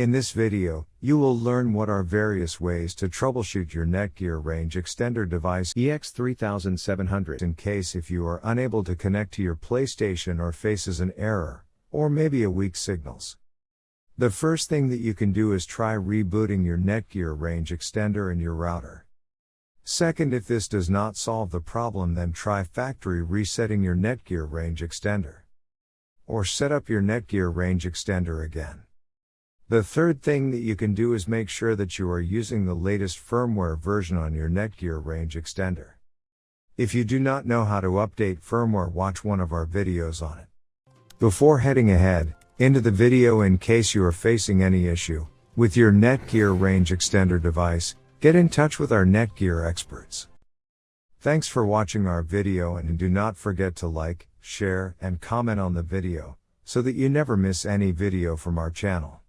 In this video, you will learn what are various ways to troubleshoot your Netgear Range Extender device EX3700 in case if you are unable to connect to your PlayStation or faces an error, or maybe a weak signals. The first thing that you can do is try rebooting your Netgear Range Extender and your router. Second, if this does not solve the problem, then try factory resetting your Netgear Range Extender. Or set up your Netgear Range Extender again. The third thing that you can do is make sure that you are using the latest firmware version on your Netgear Range Extender. If you do not know how to update firmware, watch one of our videos on it. Before heading ahead into the video, in case you are facing any issue with your Netgear Range Extender device, get in touch with our Netgear experts. Thanks for watching our video, and do not forget to like, share, and comment on the video, so that you never miss any video from our channel.